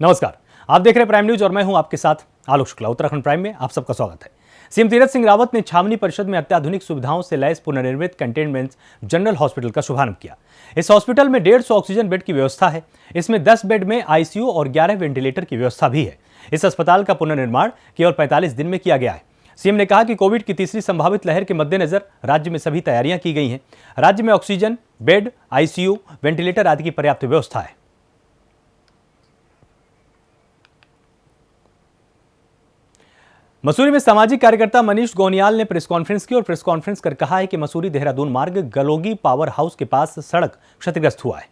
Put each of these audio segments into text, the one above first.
नमस्कार, आप देख रहे हैं प्राइम न्यूज और मैं हूं आपके साथ आलोक शुक्ला। उत्तराखंड प्राइम में आप सबका स्वागत है। सीएम तीरथ सिंह रावत ने छावनी परिषद में अत्याधुनिक सुविधाओं से लैस पुनर्निर्मित कंटेनमेंट जनरल हॉस्पिटल का शुभारंभ किया। इस हॉस्पिटल में 150 ऑक्सीजन बेड की व्यवस्था है। इसमें 10 बेड में आईसीयू और 11 वेंटिलेटर की व्यवस्था भी है। इस अस्पताल का पुनर्निर्माण केवल 45 दिन में किया गया है। सीएम ने कहा कि कोविड की तीसरी संभावित लहर के मद्देनजर राज्य में सभी तैयारियां की गई हैं। राज्य में ऑक्सीजन बेड, आईसीयू, वेंटिलेटर आदि की पर्याप्त व्यवस्था है। मसूरी में सामाजिक कार्यकर्ता मनीष गोनियाल ने प्रेस कॉन्फ्रेंस की और प्रेस कॉन्फ्रेंस कर कहा है कि मसूरी देहरादून मार्ग गलोगी पावर हाउस के पास सड़क क्षतिग्रस्त हुआ है,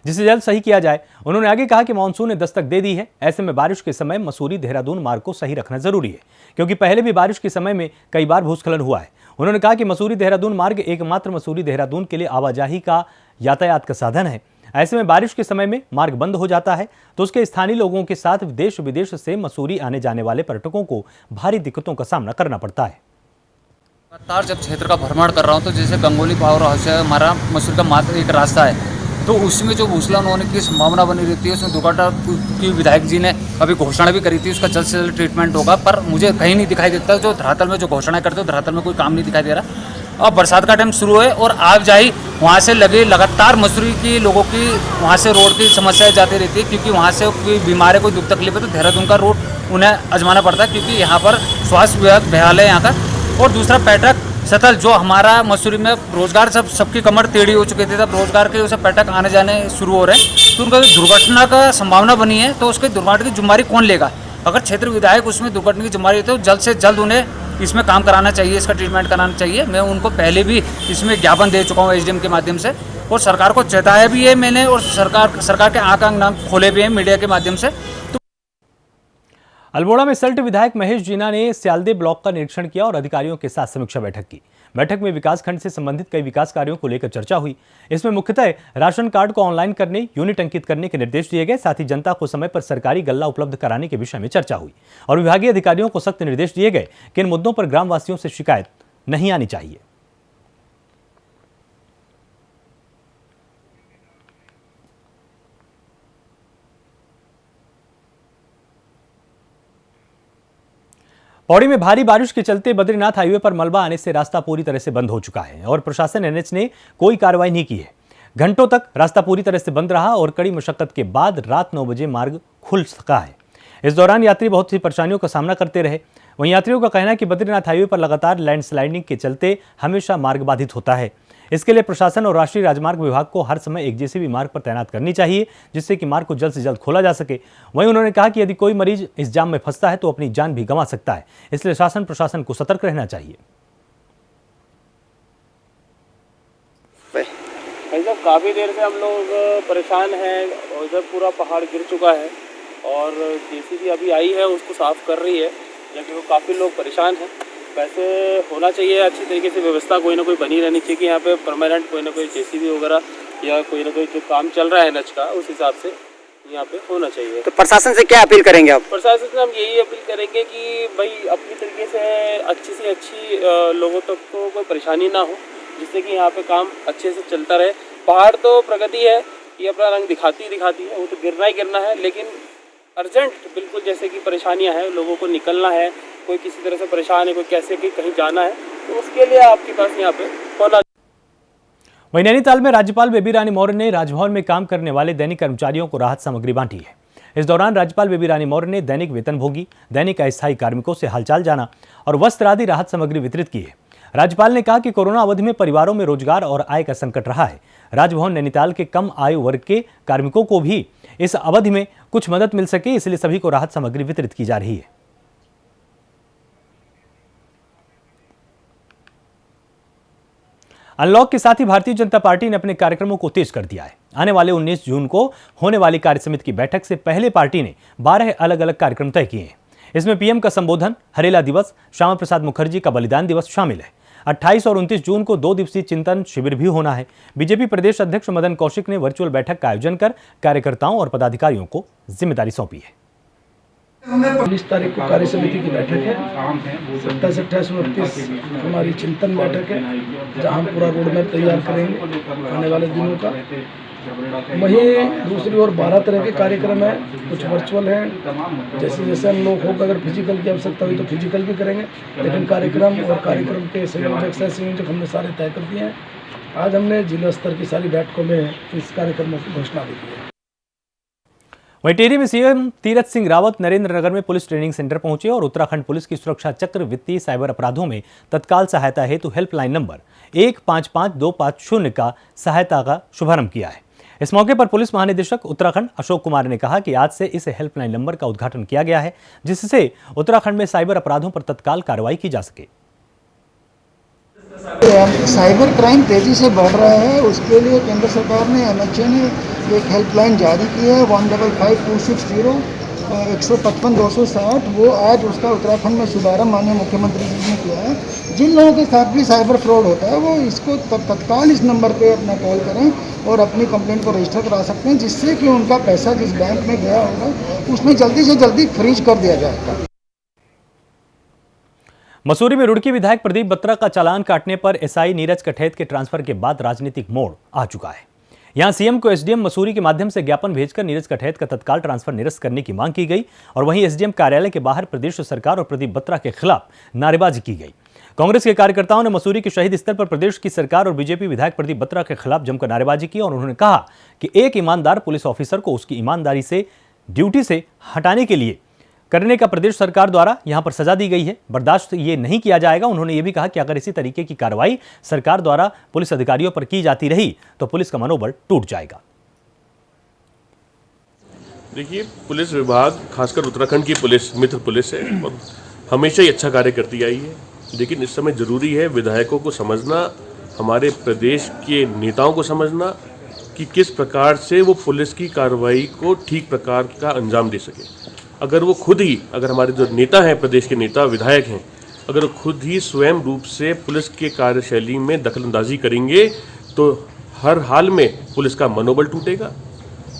जिसे जल्द सही किया जाए। उन्होंने आगे कहा कि मानसून ने दस्तक दे दी है। ऐसे में बारिश के समय मसूरी देहरादून मार्ग को सही रखना जरूरी है, क्योंकि पहले भी बारिश के समय में कई बार भूस्खलन हुआ है। उन्होंने कहा कि मसूरी देहरादून मार्ग एकमात्र मसूरी देहरादून के लिए आवाजाही का यातायात का साधन है। ऐसे में बारिश के समय में मार्ग बंद हो जाता है तो उसके स्थानीय लोगों के साथ देश विदेश से मसूरी आने जाने वाले पर्यटकों को भारी दिक्कतों का सामना करना पड़ता है। लगातार जब क्षेत्र का भ्रमण कर रहा हूँ तो जैसे गंगोली पावर हाउस है, हमारा मसूरी का मात्र एक रास्ता है, तो उसमें जो भूस्खलन होने की संभावना बनी रहती है। उसमें दुर्घटना की विधायक जी ने अभी घोषणा भी करी थी, उसका जल्द से जल्द ट्रीटमेंट होगा, पर मुझे कहीं नहीं दिखाई देता। जो धरातल में जो घोषणा करते हो धरातल में कोई काम नहीं दिखाई दे रहा। अब बरसात का टाइम शुरू है और आवाजाही वहाँ से लगे लगातार मसूरी की लोगों की वहाँ से रोड की समस्याएं जाती रहती है, क्योंकि वहाँ से कोई बीमार है, कोई दुख तकलीफ है तो देहरादून का रोड उन्हें आजमाना पड़ता है, क्योंकि यहाँ पर स्वास्थ्य विभाग बेहाल है यहाँ का। और दूसरा पैटक सतल, जो हमारा मसूरी में रोजगार सबकी कमर टेढ़ी हो चुकी थी, तब रोजगार के उसे पैटक आने जाने शुरू हो रहे हैं, तो उनका दुर्घटना का संभावना बनी है, तो उसके दुर्घटना की जिम्मेदारी कौन लेगा? अगर क्षेत्र विधायक उसमें दुर्घटना की जिम्मेदारी तो जल्द से जल्द उन्हें इसमें काम कराना चाहिए, इसका ट्रीटमेंट कराना चाहिए। मैं उनको पहले भी इसमें ज्ञापन दे चुका हूँ एसडीएम के माध्यम से, और सरकार को चेताया भी है मैंने, और सरकार के आंख नाक खोले भी हैं मीडिया के माध्यम से। अल्मोड़ा में सल्ट विधायक महेश जीना ने स्यालदे ब्लॉक का निरीक्षण किया और अधिकारियों के साथ समीक्षा बैठक की। बैठक में विकास खंड से संबंधित कई विकास कार्यों को लेकर चर्चा हुई। इसमें मुख्यतः राशन कार्ड को ऑनलाइन करने, यूनिट अंकित करने के निर्देश दिए गए। साथ ही जनता को समय पर सरकारी गल्ला उपलब्ध कराने के विषय में चर्चा हुई और विभागीय अधिकारियों को सख्त निर्देश दिए गए कि इन मुद्दों पर ग्रामवासियों से शिकायत नहीं आनी चाहिए। पौड़ी में भारी बारिश के चलते बद्रीनाथ हाईवे पर मलबा आने से रास्ता पूरी तरह से बंद हो चुका है और प्रशासन एनएच ने कोई कार्रवाई नहीं की है। घंटों तक रास्ता पूरी तरह से बंद रहा और कड़ी मशक्कत के बाद रात 9 बजे मार्ग खुल सका है। इस दौरान यात्री बहुत सी परेशानियों का सामना करते रहे। वहीं यात्रियों का कहना है कि बद्रीनाथ हाईवे पर लगातार लैंडस्लाइडिंग के चलते हमेशा मार्ग बाधित होता है। इसके लिए प्रशासन और राष्ट्रीय राजमार्ग विभाग को हर समय एक जेसीबी मार्ग पर तैनात करनी चाहिए, जिससे कि मार्ग को जल्द से जल्द खोला जा सके। वहीं उन्होंने कहा कि यदि कोई मरीज इस जाम में फंसता है तो अपनी जान भी गंवा सकता है, इसलिए शासन प्रशासन को सतर्क रहना चाहिए। जब काफ़ी देर से हम लोग परेशान हैं और इधर पूरा पहाड़ गिर चुका है और जेसीबी अभी आई है, उसको साफ़ कर रही है, लेकिन काफ़ी लोग परेशान हैं। वैसे होना चाहिए अच्छी तरीके से व्यवस्था, कोई ना कोई बनी रहनी चाहिए कि यहाँ पे परमानेंट कोई ना कोई जेसीबी वगैरह या कोई ना कोई जो काम चल रहा है एनएच का, उस हिसाब से यहाँ पे होना चाहिए। तो प्रशासन से क्या अपील करेंगे आप? प्रशासन से हम यही अपील करेंगे कि भाई अपनी तरीके से अच्छी लोगों तक को कोई परेशानी ना हो, जिससे कि यहाँ पे काम अच्छे से चलता रहे। पहाड़ तो प्रगति है, ये अपना रंग दिखाती है, वो तो गिरना ही गिरना है, लेकिन अर्जेंट बिल्कुल जैसे कि परेशानियां हैं, लोगों को निकलना है, कोई किसी तरह से परेशान है, कोई कैसे कि कहीं जाना है, तो उसके लिए आपके पास यहाँ पे होना। वहीं नैनीताल में राज्यपाल बेबी रानी मौर्य ने राजभवन में काम करने वाले दैनिक कर्मचारियों को राहत सामग्री बांटी है। इस दौरान राज्यपाल बेबी रानी मौर्य ने दैनिक वेतनभोगी, दैनिक अस्थायी कार्मिकों से हालचाल जाना और वस्त्र आदि राहत सामग्री वितरित की है। राज्यपाल ने कहा कि कोरोना अवधि में परिवारों में रोजगार और आय का संकट रहा है। राजभवन नैनीताल के कम आयु वर्ग के कार्मिकों को भी इस अवधि में कुछ मदद मिल सके, इसलिए सभी को राहत सामग्री वितरित की जा रही है। अनलॉक के साथ ही भारतीय जनता पार्टी ने अपने कार्यक्रमों को तेज कर दिया है। आने वाले 19 जून को होने वाली कार्य समिति की बैठक से पहले पार्टी ने 12 अलग अलग कार्यक्रम तय किए हैं। इसमें पीएम का संबोधन, हरेला दिवस, श्यामा प्रसाद मुखर्जी का बलिदान दिवस शामिल है। 28 और 29 जून को 2 दिवसीय चिंतन शिविर भी होना है। बीजेपी प्रदेश अध्यक्ष मदन कौशिक ने वर्चुअल बैठक का आयोजन कर कार्यकर्ताओं और पदाधिकारियों को जिम्मेदारी सौंपी है। 19 तारीख को कार्य समिति की बैठक है, 27, 28, 29 हमारी चिंतन बैठक है, जहां हम पूरा रोड मैप तैयार करेंगे आने वाले दिनों का। वहीं दूसरी ओर 12 तरह के कार्यक्रम हैं, कुछ वर्चुअल हैं। जैसे जैसे हम लोग होगा, अगर फिजिकल की आवश्यकता हुई तो फिजिकल भी करेंगे, लेकिन कार्यक्रम और कार्यक्रम के संयोजक सह संयोजक हमने सारे तय कर दिए हैं। आज हमने जिला स्तर की सारी बैठकों में इस कार्यक्रमों की घोषणा भी की है। वहीं टिहरी में सीएम तीरथ सिंह रावत नरेंद्र नगर में पुलिस ट्रेनिंग सेंटर पहुंचे और उत्तराखंड पुलिस की सुरक्षा चक्र वित्तीय साइबर अपराधों में तत्काल सहायता हेतु हेल्पलाइन नंबर 155250 का सहायता का शुभारंभ किया है। इस मौके पर पुलिस महानिदेशक उत्तराखंड अशोक कुमार ने कहा कि आज से इस हेल्पलाइन नंबर का उद्घाटन किया गया है, जिससे उत्तराखंड में साइबर अपराधों पर तत्काल कार्रवाई की जा सके। साइबर क्राइम तेज़ी से बढ़ रहा है, उसके लिए केंद्र सरकार ने MHA ने एक हेल्पलाइन जारी की है 155260 155-260। वो आज उसका उत्तराखंड में शुभारंभ माननीय मुख्यमंत्री जी ने किया है। जिन लोगों के साथ भी साइबर फ्रॉड होता है वो इसको तत्काल इस नंबर पे अपना कॉल करें और अपनी कंप्लेंट को रजिस्टर करा सकते हैं, जिससे कि उनका पैसा जिस बैंक में गया होगा उसमें जल्दी से जल्दी फ्रीज कर दिया जाएगा। मसूरी में रुड़की विधायक प्रदीप बत्रा का चालान काटने पर एसआई नीरज कठेत के ट्रांसफर के बाद राजनीतिक मोड़ आ चुका है। यहां सीएम को एसडीएम मसूरी के माध्यम से ज्ञापन भेजकर नीरज कठेत का तत्काल ट्रांसफर निरस्त करने की मांग की गई और वहीं एसडीएम कार्यालय के बाहर प्रदेश सरकार और प्रदीप बत्रा के खिलाफ नारेबाजी की गई। कांग्रेस के कार्यकर्ताओं ने मसूरी के शहीद स्थल पर प्रदेश की सरकार और बीजेपी विधायक प्रदीप बत्रा के खिलाफ जमकर नारेबाजी की और उन्होंने कहा कि एक ईमानदार पुलिस ऑफिसर को उसकी ईमानदारी से ड्यूटी से हटाने के लिए करने का प्रदेश सरकार द्वारा यहां पर सजा दी गई है, बर्दाश्त ये नहीं किया जाएगा। उन्होंने ये भी कहा कि अगर इसी तरीके की कार्रवाई सरकार द्वारा पुलिस अधिकारियों पर की जाती रही तो पुलिस का मनोबल टूट जाएगा। देखिए, पुलिस विभाग खासकर उत्तराखंड की पुलिस मित्र पुलिस है और हमेशा ही अच्छा कार्य करती आई है, लेकिन इस समय जरूरी है विधायकों को समझना, हमारे प्रदेश के नेताओं को समझना कि किस प्रकार से वो पुलिस की कार्रवाई को ठीक प्रकार का अंजाम दे सके। अगर वो खुद ही, अगर हमारे जो नेता हैं, प्रदेश के नेता विधायक हैं, अगर वो खुद ही स्वयं रूप से पुलिस के कार्यशैली में दखलंदाजी करेंगे तो हर हाल में पुलिस का मनोबल टूटेगा,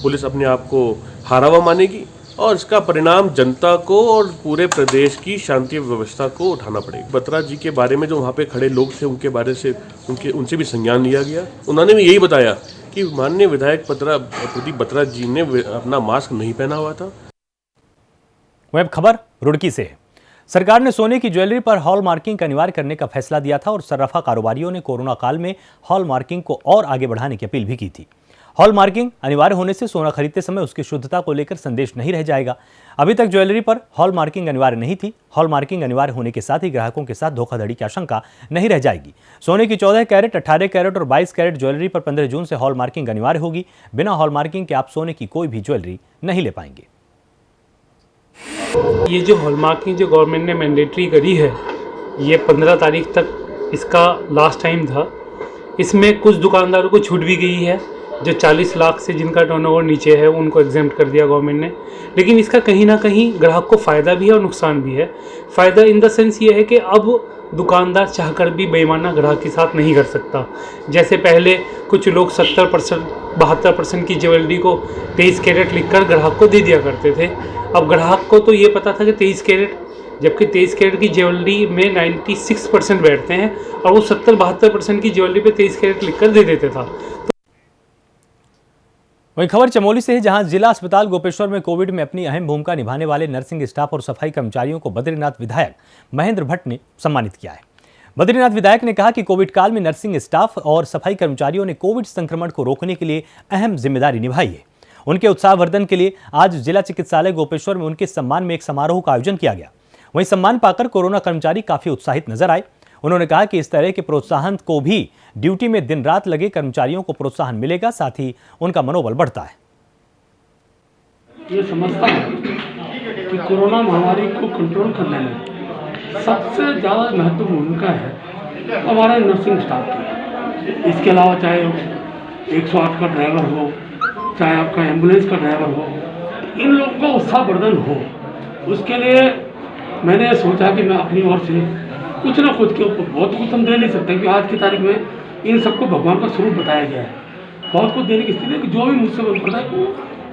पुलिस अपने आप को हारा हुआ मानेगी और इसका परिणाम जनता को और पूरे प्रदेश की शांति व्यवस्था को उठाना पड़ेगा। बत्रा जी के बारे में जो वहाँ पे खड़े लोग थे उनके बारे से उनसे भी संज्ञान लिया गया। उन्होंने भी यही बताया कि माननीय विधायक प्रदीप बत्रा जी ने अपना मास्क नहीं पहना हुआ था। वह खबर रुड़की से है। सरकार ने सोने की ज्वेलरी पर हॉल मार्किंग अनिवार्य करने का फैसला दिया था और सर्राफा कारोबारियों ने कोरोना काल में हॉल मार्किंग को और आगे बढ़ाने की अपील भी की थी। हॉल मार्किंग अनिवार्य होने से सोना खरीदते समय उसकी शुद्धता को लेकर संदेश नहीं रह जाएगा। अभी तक ज्वेलरी पर हॉल मार्किंग अनिवार्य नहीं थी। हॉल मार्किंग अनिवार्य होने के साथ ही ग्राहकों के साथ धोखाधड़ी की आशंका नहीं रह जाएगी। सोने की 14 कैरेट, 18 कैरेट और 22 कैरेट ज्वेलरी पर 15 जून से हॉल मार्किंग अनिवार्य होगी। बिना हॉल मार्किंग के आप सोने की कोई भी ज्वेलरी नहीं ले पाएंगे। ये जो हॉलमार्किंग जो गवर्नमेंट ने मैंडेटरी करी है, ये 15 तारीख तक इसका लास्ट टाइम था। इसमें कुछ दुकानदारों को छूट भी गई है, जो 40 लाख से जिनका टर्नओवर नीचे है उनको एग्जेम्प्ट कर दिया गवर्नमेंट ने। लेकिन इसका कहीं ना कहीं ग्राहक को फ़ायदा भी है और नुकसान भी है। फ़ायदा इन द सेंस ये है कि अब दुकानदार चाहकर भी बेईमाना ग्राहक के साथ नहीं कर सकता। जैसे पहले कुछ लोग 70% 72% की ज्वेलरी को 23 कैरेट लिखकर ग्राहक को दे दिया करते थे। अब ग्राहक को तो ये पता था कि 23 कैरेट, जबकि 23 कैरेट की ज्वेलरी में 96% बैठते हैं और वो 70-72% की ज्वेलरी पे 23 कैरेट लिखकर दे देते था। वहीं खबर चमोली से है, जहां जिला अस्पताल गोपेश्वर में कोविड में अपनी अहम भूमिका निभाने वाले नर्सिंग स्टाफ और सफाई कर्मचारियों को बद्रीनाथ विधायक महेंद्र भट्ट ने सम्मानित किया है। बद्रीनाथ विधायक ने कहा कि कोविड काल में नर्सिंग स्टाफ और सफाई कर्मचारियों ने कोविड संक्रमण को रोकने के लिए अहम जिम्मेदारी निभाई है। उनके उत्साहवर्धन के लिए आज जिला चिकित्सालय गोपेश्वर में उनके सम्मान में एक समारोह का आयोजन किया गया। वहीं सम्मान पाकर कोरोना कर्मचारी काफी उत्साहित नजर आए। उन्होंने कहा कि इस तरह के प्रोत्साहन को भी ड्यूटी में दिन रात लगे कर्मचारियों को प्रोत्साहन मिलेगा, साथ ही उनका मनोबल बढ़ता है। ये समझता है कि कोरोना महामारी को कंट्रोल करने में सबसे ज़्यादा महत्वपूर्ण भूमिका है हमारे नर्सिंग स्टाफ की। इसके अलावा चाहे 108 का ड्राइवर हो, चाहे आपका एम्बुलेंस का ड्राइवर हो, इन लोगों का उत्साहवर्धन हो। उसके लिए मैंने सोचा कि मैं अपनी ओर से कुछ ना कुछ के ऊपर, बहुत कुछ हम दे नहीं सकते क्योंकि आज की तारीख में इन सबको भगवान का स्वरूप बताया गया है। बहुत कुछ देने की स्थिति है कि जो भी मुझसे बन पड़ता है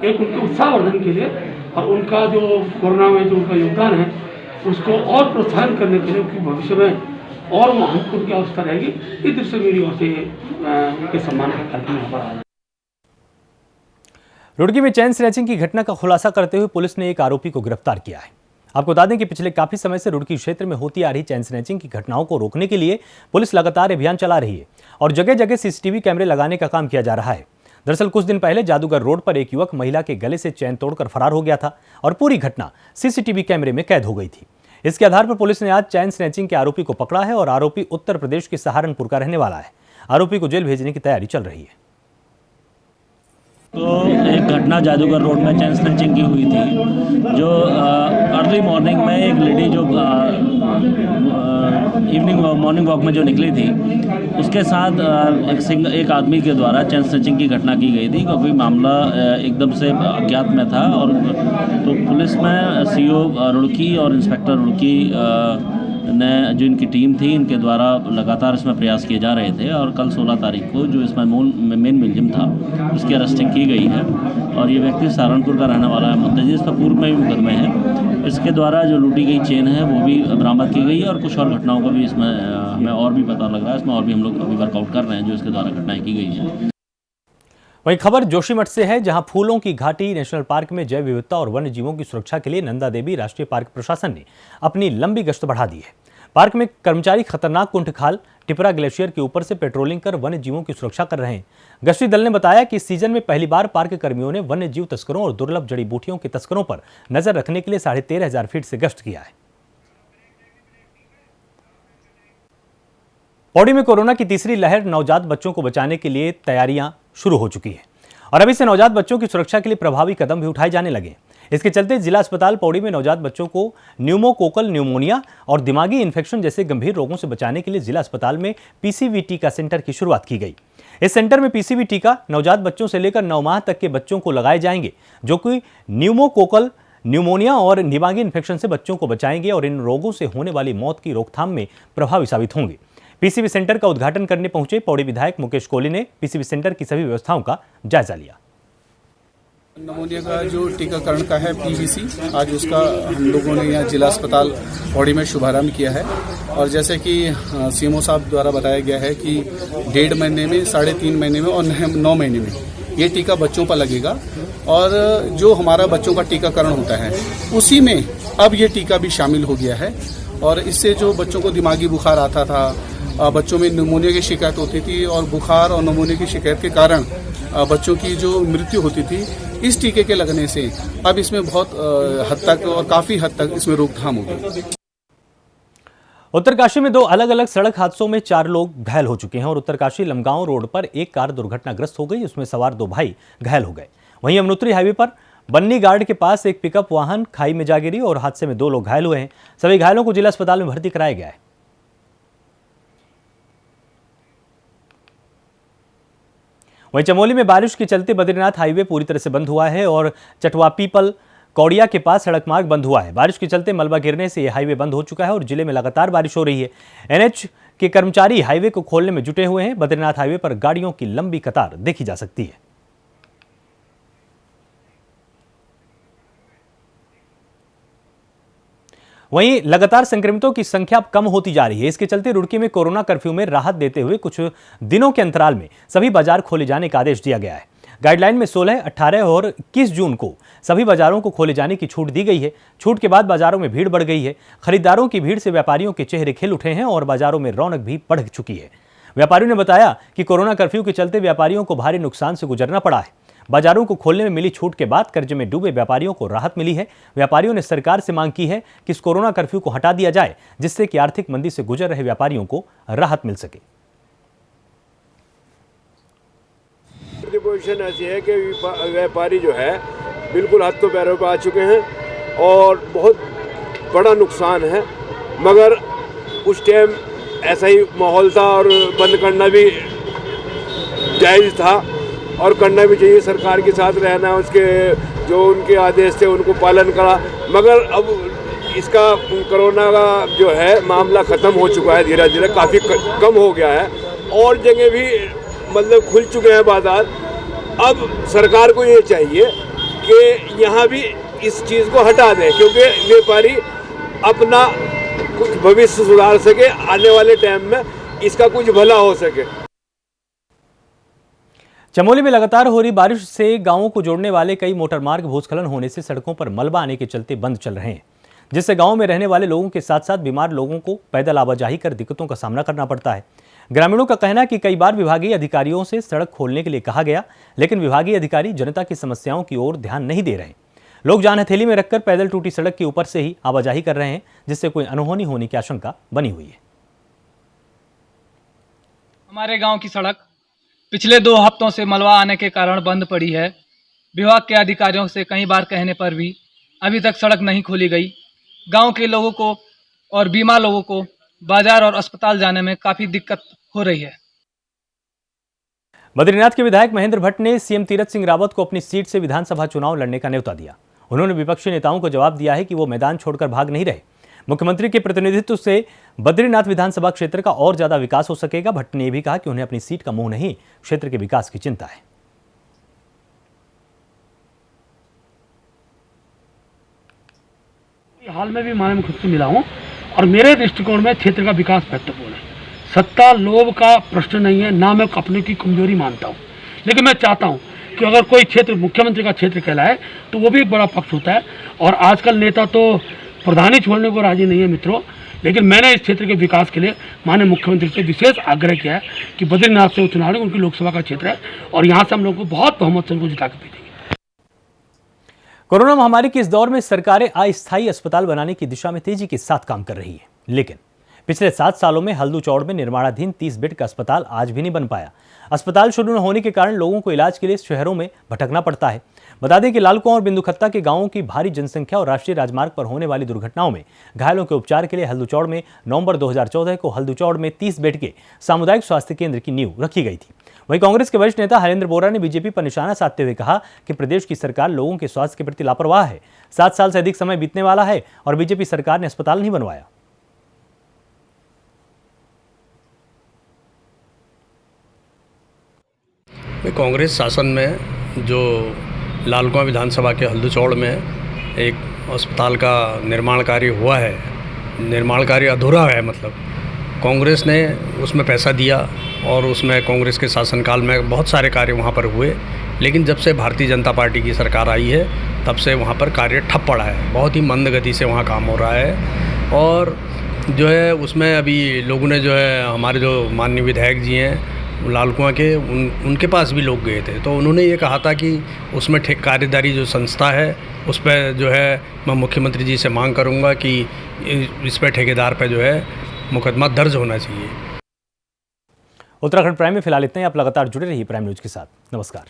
एक उनके उत्साहवर्धन के लिए और उनका जो कोरोना में जो उनका योगदान है उसको और प्रोत्साहन करने के लिए, क्योंकि भविष्य में और हमको उनकी आवश्यकता रहेगी। इस दृष्टि से मेरी ओर से उनके सम्मान का कार्यक्रम यहाँ पर आया। रुड़की में चैन स्नैचिंग की घटना का खुलासा करते हुए पुलिस ने एक आरोपी को गिरफ्तार किया है। आपको बता दें कि पिछले काफी समय से रुड़की क्षेत्र में होती आ रही चैन स्नैचिंग की घटनाओं को रोकने के लिए पुलिस लगातार अभियान चला रही है और जगह जगह सीसीटीवी कैमरे लगाने का काम किया जा रहा है। दरअसल कुछ दिन पहले जादूगर रोड पर एक युवक महिला के गले से चैन तोड़कर फरार हो गया था और पूरी घटना सीसीटीवी कैमरे में कैद हो गई थी। इसके आधार पर पुलिस ने आज चैन स्नैचिंग के आरोपी को पकड़ा है और आरोपी उत्तर प्रदेश के सहारनपुर का रहने वाला है। आरोपी को जेल भेजने की तैयारी चल रही है। तो एक घटना जादूगर रोड में चैन स्नैचिंग की हुई थी, जो अर्ली मॉर्निंग में एक लेडी जो इवनिंग मॉर्निंग वॉक में जो निकली थी, उसके साथ एक आदमी के द्वारा चैन स्नैचिंग की घटना की गई थी, क्योंकि मामला एकदम से अज्ञात में था। और तो पुलिस में सीओ रुड़की और इंस्पेक्टर रुड़की ने जो इनकी टीम थी, इनके द्वारा लगातार इसमें प्रयास किए जा रहे थे और कल 16 तारीख को जो इसमें मेन मुलजिम था उसकी अरेस्टिंग की गई है और ये व्यक्ति सहारनपुर का रहने वाला है मुद्दई, इस पर पूर्व में भी मुकदमे हैं। इसके द्वारा जो लूटी गई चेन है वो भी बरामद की गई है और कुछ और घटनाओं का भी इसमें हमें और भी पता लग रहा है। इसमें और भी हम लोग अभी वर्कआउट कर रहे हैं जो इसके द्वारा घटनाएँ की गई हैं। वहीं खबर जोशीमठ से है, जहां फूलों की घाटी नेशनल पार्क में जैव विविधता और वन्य जीवों की सुरक्षा के लिए नंदा देवी राष्ट्रीय पार्क प्रशासन ने अपनी लंबी गश्त बढ़ा दी है। पार्क में कर्मचारी खतरनाक कुंठखाल टिपरा ग्लेशियर के ऊपर से पेट्रोलिंग कर वन्य जीवों की सुरक्षा कर रहे हैं। गश्ती दल ने बताया कि इस सीजन में पहली बार पार्क कर्मियों ने वन्य जीव तस्करों और दुर्लभ जड़ी बूटियों के तस्करों पर नजर रखने के लिए 13,500 फीट से गश्त किया है। पौड़ी में कोरोना की तीसरी लहर, नवजात बच्चों को बचाने के लिए तैयारियां शुरू हो चुकी है और अभी से नवजात बच्चों की सुरक्षा के लिए प्रभावी कदम भी उठाए जाने लगे। इसके चलते जिला अस्पताल पौड़ी में नवजात बच्चों को न्यूमोकोकल न्यूमोनिया और दिमागी इन्फेक्शन जैसे गंभीर रोगों से बचाने के लिए जिला अस्पताल में पीसीवी टीका सेंटर की शुरुआत की गई। इस सेंटर में पीसीवी टीका नवजात बच्चों से लेकर 9 माह तक के बच्चों को लगाए जाएंगे, जो कि न्यूमोकोकल न्यूमोनिया और दिमागी इन्फेक्शन से बच्चों को बचाएंगे और इन रोगों से होने वाली मौत की रोकथाम में प्रभावी साबित होंगे। पीसीवी सेंटर का उद्घाटन करने पहुंचे पौड़ी विधायक मुकेश कोहली ने पीसीवी सेंटर की सभी व्यवस्थाओं का जायजा लिया। नमूनिया का जो टीकाकरण का है पीवीसी, आज उसका हम लोगों ने यहाँ जिला अस्पताल पौड़ी में शुभारंभ किया है और जैसे कि सीएमओ साहब द्वारा बताया गया है कि 1.5 महीने में, 3.5 महीने में और 9 महीने में ये टीका बच्चों पर लगेगा और जो हमारा बच्चों का टीकाकरण होता है उसी में अब ये टीका भी शामिल हो गया है और इससे जो बच्चों को दिमागी बुखार आता था, बच्चों में निमोनिया की शिकायत होती थी और बुखार और निमोनिया की शिकायत के कारण बच्चों की जो मृत्यु होती थी, इस टीके के लगने से अब इसमें बहुत हद तक और काफी हद तक इसमें रोकथाम होगी। उत्तरकाशी में 2 अलग अलग सड़क हादसों में 4 लोग घायल हो चुके हैं और उत्तरकाशी लमगांव रोड पर एक कार दुर्घटनाग्रस्त हो गई, उसमें सवार 2 भाई घायल हो गए। वहीं यमुनोत्री हाईवे पर बन्नी गार्ड के पास एक पिकअप वाहन खाई में जा गिरी और हादसे में 2 लोग घायल हुए हैं। सभी घायलों को जिला अस्पताल में भर्ती कराया गया है। वहीं चमोली में बारिश के चलते बद्रीनाथ हाईवे पूरी तरह से बंद हुआ है और चटवा पीपल कौड़िया के पास सड़क मार्ग बंद हुआ है। बारिश के चलते मलबा गिरने से यह हाईवे बंद हो चुका है और जिले में लगातार बारिश हो रही है। एनएच के कर्मचारी हाईवे को खोलने में जुटे हुए हैं। बद्रीनाथ हाईवे पर गाड़ियों की लंबी कतार देखी जा सकती है। वहीं लगातार संक्रमितों की संख्या कम होती जा रही है। इसके चलते रुड़की में कोरोना कर्फ्यू में राहत देते हुए कुछ दिनों के अंतराल में सभी बाजार खोले जाने का आदेश दिया गया है। गाइडलाइन में 16, 18 और 21 जून को सभी बाजारों को खोले जाने की छूट दी गई है। छूट के बाद बाजारों में भीड़ बढ़ गई है। खरीदारों की भीड़ से व्यापारियों के चेहरे खिल उठे हैं और बाजारों में रौनक भी बढ़ चुकी है। व्यापारियों ने बताया कि कोरोना कर्फ्यू के चलते व्यापारियों को भारी नुकसान से गुजरना पड़ा है। बाजारों को खोलने में मिली छूट के बाद कर्जे में डूबे व्यापारियों को राहत मिली है। व्यापारियों ने सरकार से मांग की है कि इस कोरोना कर्फ्यू को हटा दिया जाए, जिससे कि आर्थिक मंदी से गुजर रहे व्यापारियों को राहत मिल सके। पोजीशन ऐसी है कि व्यापारी जो है बिल्कुल हाथ तो पैरों पर आ चुके हैं और बहुत बड़ा नुकसान है, मगर उस टाइम ऐसा ही माहौल था और बंद करना भी जायज़ था और करना भी चाहिए। सरकार के साथ रहना, उसके जो उनके आदेश थे उनको पालन करा, मगर अब इसका कोरोना का जो है मामला ख़त्म हो चुका है, धीरे धीरे काफ़ी कम हो गया है और जगह भी मतलब खुल चुके हैं बाज़ार। अब सरकार को ये चाहिए कि यहाँ भी इस चीज़ को हटा दें, क्योंकि व्यापारी अपना कुछ भविष्य सुधार सके, आने वाले टाइम में इसका कुछ भला हो सके। चमोली में लगातार हो रही बारिश से गांवों को जोड़ने वाले कई मोटरमार्ग भूस्खलन होने से सड़कों पर मलबा आने के चलते बंद चल रहे हैं, जिससे गांव में रहने वाले लोगों के साथ साथ बीमार लोगों को पैदल आवाजाही कर दिक्कतों का सामना करना पड़ता है। ग्रामीणों का कहना है कि कई बार विभागीय अधिकारियों से सड़क खोलने के लिए कहा गया, लेकिन विभागीय अधिकारी जनता की समस्याओं की ओर ध्यान नहीं दे रहे। लोग जान हथेली में रखकर पैदल टूटी सड़क के ऊपर से ही आवाजाही कर रहे हैं, जिससे कोई अनहोनी होने की आशंका बनी हुई है। हमारे गांव की सड़क पिछले 2 हफ्तों से मलबा आने के कारण बंद पड़ी है। विभाग के अधिकारियों से कई बार कहने पर भी अभी तक सड़क नहीं खोली गई। गांव के लोगों को और बीमार लोगों को बाजार और अस्पताल जाने में काफ़ी दिक्कत हो रही है। बद्रीनाथ के विधायक महेंद्र भट्ट ने सीएम तीरथ सिंह रावत को अपनी सीट से विधानसभा चुनाव लड़ने का न्योता दिया। उन्होंने विपक्षी नेताओं को जवाब दिया है कि वो मैदान छोड़कर भाग नहीं रहे। मुख्यमंत्री के प्रतिनिधित्व से बद्रीनाथ विधानसभा क्षेत्र का और ज्यादा विकास हो सकेगा। भट्ट ने यह भी कहा कि उन्हें अपनी सीट का मोह नहीं, क्षेत्र के विकास की चिंता है। हाल में भी मैं खुद से मिला हूं और मेरे दृष्टिकोण में क्षेत्र का विकास महत्वपूर्ण है। सत्ता लोभ का प्रश्न नहीं है, ना मैं अपने की कमजोरी मानता हूं, लेकिन मैं चाहता हूं कि अगर कोई क्षेत्र मुख्यमंत्री का क्षेत्र कहलाए तो वो भी एक बड़ा पक्ष होता है। और आजकल नेता तो प्रधानी छोड़ने को राजी नहीं है मित्रों, लेकिन मैंने इस क्षेत्र के विकास के लिए माननीय मुख्यमंत्री से विशेष आग्रह किया है कि बद्रीनाथ से चुनाव लड़ें। उनकी लोकसभा का क्षेत्र है और यहाँ से हम लोग को बहुत बहुमत से उनको जिता के भेजेंगे। कोरोना महामारी के इस दौर में सरकारें अस्थायी अस्पताल बनाने की दिशा में तेजी के साथ काम कर रही है, लेकिन पिछले 7 सालों में हल्दू चौड़ में निर्माणाधीन 30 बेड का अस्पताल आज भी नहीं बन पाया। अस्पताल शुरू न होने के कारण लोगों को इलाज के लिए शहरों में भटकना पड़ता है। बता दें कि लालकुआं और बिंदुखत्ता के गांवों की भारी जनसंख्या और राष्ट्रीय राजमार्ग पर होने वाली दुर्घटनाओं में घायलों के उपचार के लिए हल्दू चौड़ में नवंबर 2014 को हल्दू चौड़ में 30 बेड के सामुदायिक स्वास्थ्य केंद्र की नींव रखी गई थी। वहीं कांग्रेस के वरिष्ठ नेता हरेंद्र बोरा ने बीजेपी पर निशाना साधते हुए कहा कि प्रदेश की सरकार लोगों के स्वास्थ्य के प्रति लापरवाह है। 7 साल से अधिक समय बीतने वाला है और बीजेपी सरकार ने अस्पताल नहीं बनवाया। कांग्रेस शासन में जो लालकुआं विधानसभा के हल्दू चौड़ में एक अस्पताल का निर्माण कार्य हुआ है, निर्माण कार्य अधूरा है। मतलब कांग्रेस ने उसमें पैसा दिया और उसमें कांग्रेस के शासनकाल में बहुत सारे कार्य वहाँ पर हुए, लेकिन जब से भारतीय जनता पार्टी की सरकार आई है तब से वहाँ पर कार्य ठप पड़ा है। बहुत ही मंद गति से वहाँ काम हो रहा है और जो है उसमें अभी लोगों ने जो है हमारे जो माननीय विधायक जी हैं लालकुआं के उनके पास भी लोग गए थे, तो उन्होंने ये कहा था कि उसमें कार्यदारी जो संस्था है उस पर जो है मैं मुख्यमंत्री जी से मांग करूंगा कि इस पर ठेकेदार पर जो है मुकदमा दर्ज होना चाहिए। उत्तराखंड प्राइम में फिलहाल इतना ही। आप लगातार जुड़े रहिए प्राइम न्यूज के साथ। नमस्कार।